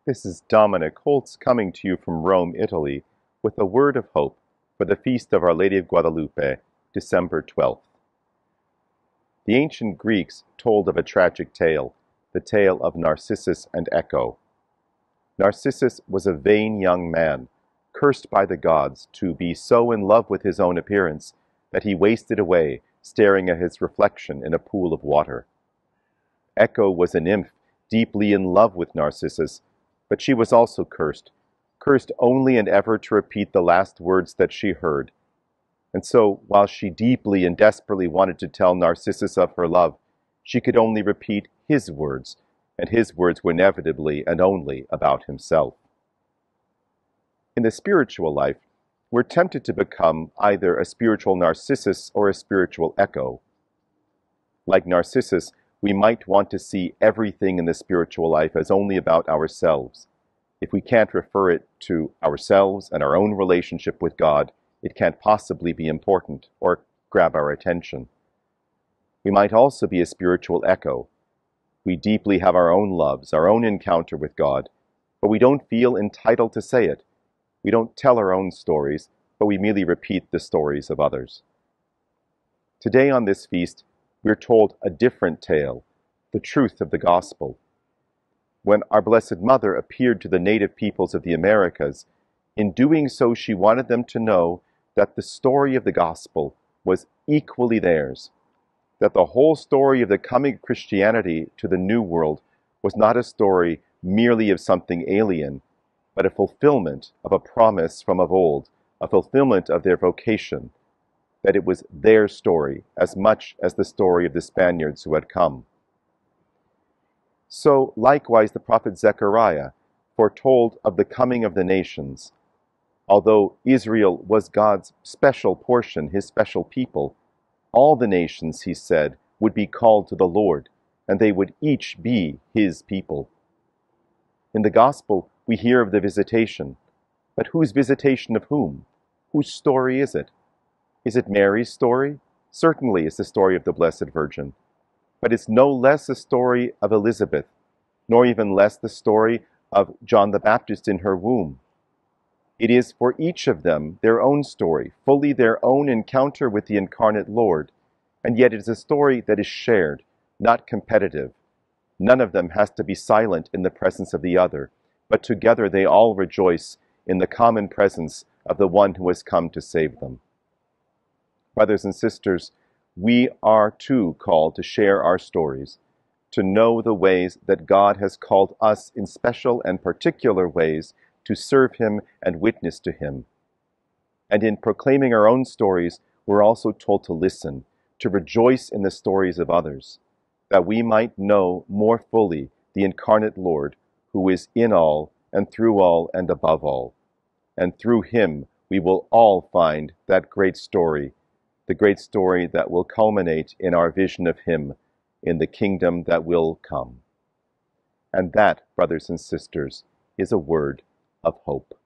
This is Dominic Holtz coming to you from Rome, Italy, with a word of hope for the feast of Our Lady of Guadalupe, December 12th. The ancient Greeks told of a tragic tale, the tale of Narcissus and Echo. Narcissus was a vain young man, cursed by the gods to be so in love with his own appearance that he wasted away staring at his reflection in a pool of water. Echo was a nymph deeply in love with Narcissus, but she was also cursed only and ever to repeat the last words that she heard. And so, while she deeply and desperately wanted to tell Narcissus of her love, she could only repeat his words, and his words were inevitably and only about himself. In the spiritual life, we're tempted to become either a spiritual Narcissus or a spiritual Echo. Like Narcissus, we might want to see everything in the spiritual life as only about ourselves. If we can't refer it to ourselves and our own relationship with God, it can't possibly be important or grab our attention. We might also be a spiritual Echo. We deeply have our own loves, our own encounter with God, but we don't feel entitled to say it. We don't tell our own stories, but we merely repeat the stories of others. Today on this feast, we're told a different tale, the truth of the gospel. When our Blessed Mother appeared to the native peoples of the Americas, in doing so she wanted them to know that the story of the gospel was equally theirs, that the whole story of the coming of Christianity to the New World was not a story merely of something alien, but a fulfillment of a promise from of old, a fulfillment of their vocation, that it was their story as much as the story of the Spaniards who had come. So likewise the prophet Zechariah foretold of the coming of the nations. Although Israel was God's special portion, his special people, all the nations, he said, would be called to the Lord, and they would each be his people. In the gospel, we hear of the visitation. But whose visitation of whom? Whose story is it? Is it Mary's story? Certainly it's the story of the Blessed Virgin. But it's no less a story of Elizabeth, nor even less the story of John the Baptist in her womb. It is for each of them their own story, fully their own encounter with the incarnate Lord, and yet it is a story that is shared, not competitive. None of them has to be silent in the presence of the other, but together they all rejoice in the common presence of the one who has come to save them. Brothers and sisters, we are too called to share our stories, to know the ways that God has called us in special and particular ways to serve him and witness to him. And in proclaiming our own stories, we're also told to listen, to rejoice in the stories of others, that we might know more fully the incarnate Lord, who is in all and through all and above all. And through him we will all find that great story, the great story that will culminate in our vision of him in the kingdom that will come. And that, brothers and sisters, is a word of hope.